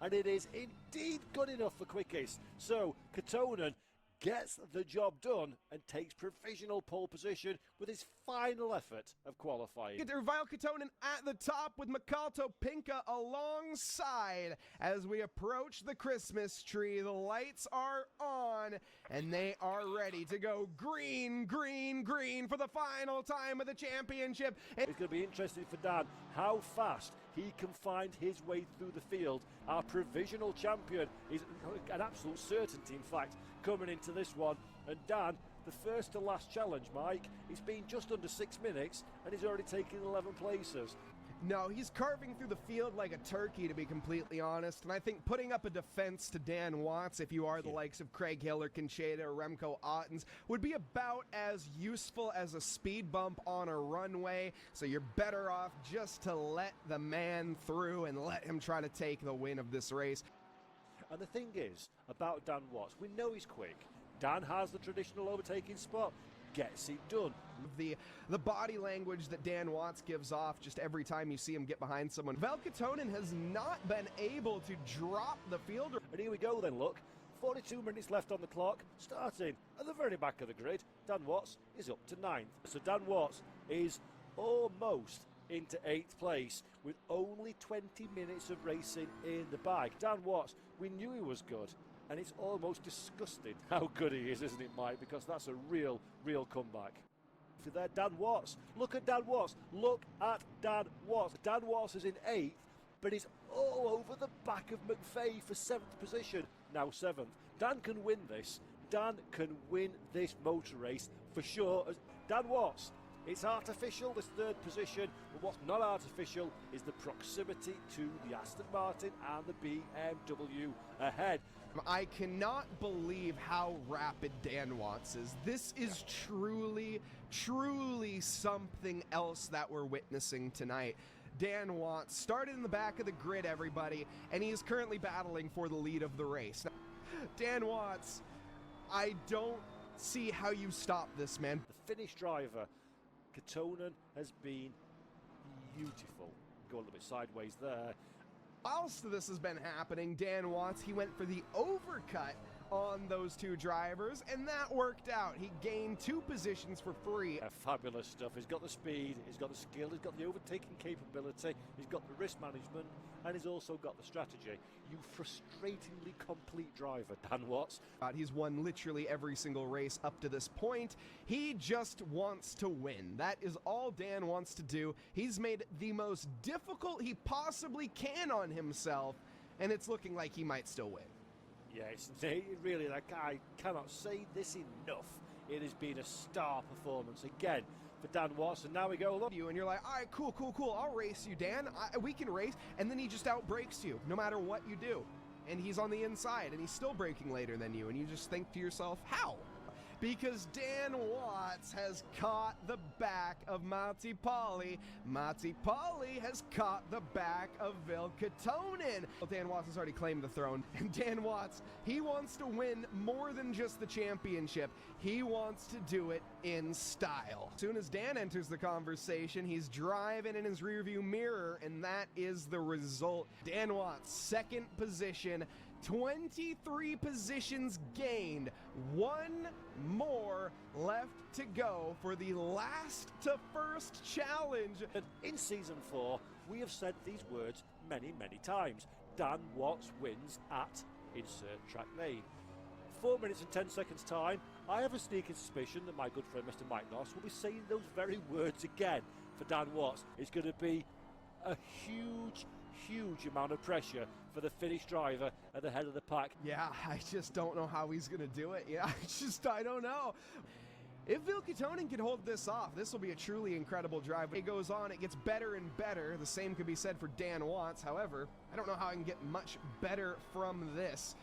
and it is indeed good enough for quickest. So Kotonen gets the job done and takes provisional pole position with his final effort of qualifying. Vile Kotonen at the top with Mikato Pinka alongside. As we approach the Christmas tree, the lights are on and they are ready to go green, green, green for the final time of the championship. It's going to be interesting for Dan how fast he can find his way through the field. Our provisional champion is an absolute certainty, in fact, coming into this one. And Dan, the first to last challenge, Mike, it's been just under 6 minutes and he's already taken 11 places. No, he's carving through the field like a turkey, to be completely honest. And I think putting up a defense to Dan Watts, if you are the likes of Craig Hill or Concheta or Remco Ottens, would be about as useful as a speed bump on a runway. So you're better off just to let the man through and let him try to take the win of this race. And the thing is, about Dan Watts, we know he's quick. Dan has the traditional overtaking spot. Gets it done. The body language that Dan Watts gives off just every time you see him get behind someone. Vile Kotonen has not been able to drop the field. And here we go then, look. 42 minutes left on the clock, starting at the very back of the grid. Dan Watts is up to 9th. So Dan Watts is almost into 8th place with only 20 minutes of racing in the bag. Dan Watts, we knew he was good. And it's almost disgusting how good he is, isn't it, Mike? Because that's a real comeback. For there, Dan Watts. Look at Dan Watts. Look at Dan Watts. Dan Watts is in 8th, but he's all over the back of McVeigh for 7th position. Now 7th. Dan can win this. Dan can win this motor race for sure. Dan Watts. It's artificial, this 3rd position, but what's not artificial is the proximity to the Aston Martin and the BMW ahead. I cannot believe how rapid Dan Watts is. This is truly something else that we're witnessing tonight. Dan Watts started in the back of the grid, everybody, and he is currently battling for the lead of the race. Now, Dan Watts, I don't see how you stop this, man. The Finnish driver, Kotonen, has been beautiful. Go a little bit sideways there. Whilst this has been happening, Dan Watts, he went for the overcut on those two drivers, and that worked out. He gained 2 positions for free. Fabulous stuff. He's got the speed, he's got the skill, he's got the overtaking capability, he's got the risk management, and he's also got the strategy. You frustratingly complete driver, Dan Watts. He's won literally every single race up to this point. He just wants to win. That is all Dan wants to do. He's made the most difficult he possibly can on himself, and it's looking like he might still win. Yeah, it's really, like, I cannot say this enough. It has been a star performance again for Dan Watts, and now we go along. And you're like, all right, cool, I'll race you, Dan. We can race. And then he just outbrakes you, no matter what you do. And he's on the inside, and he's still braking later than you, and you just think to yourself, how? Because Dan Watts has caught the back of Matti Pauli. Matti Pauli has caught the back of Vile Kotonen. Well, Dan Watts has already claimed the throne. And Dan Watts, he wants to win more than just the championship. He wants to do it in style. As soon as Dan enters the conversation, he's driving in his rearview mirror, and that is the result. Dan Watts, 2nd position, 23 positions gained. 1 more left to go for the last to first challenge. And in season 4, we have said these words many times. Dan Watts wins at insert track name. 4 minutes and 10 seconds time, I have a sneaking suspicion that my good friend Mr. Mike Noss will be saying those very words again for Dan Watts. It's going to be a huge amount of pressure for the Finnish driver at the head of the pack. Yeah, I just don't know how he's going to do it. Yeah, I don't know. If Vile Kotonen can hold this off, this will be a truly incredible drive. It goes on, it gets better and better. The same could be said for Dan Watts. However, I don't know how I can get much better from this.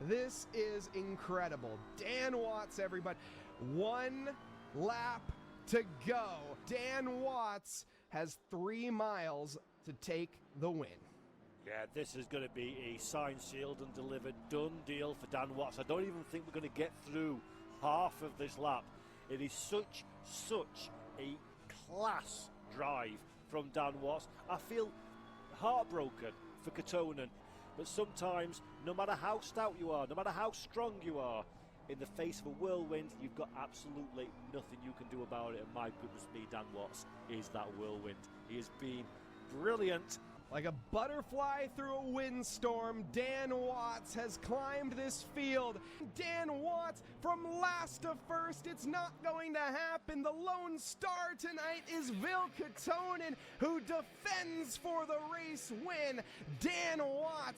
This is incredible. Dan Watts, everybody. 1 lap to go. Dan Watts has 3 miles to take the win. Yeah, this is going to be a signed, sealed and delivered done deal for Dan Watts. I don't even think we're going to get through half of this lap. It is such a class drive from Dan Watts. I feel heartbroken for Kotonen. But sometimes, no matter how stout you are, no matter how strong you are, in the face of a whirlwind, you've got absolutely nothing you can do about it. And my goodness me, Dan Watts is that whirlwind. He has been brilliant. Like a butterfly through a windstorm, Dan Watts has climbed this field. Dan Watts from last to first. It's not going to happen. The lone star tonight is Ville Ketonen, who defends for the race win. Dan Watts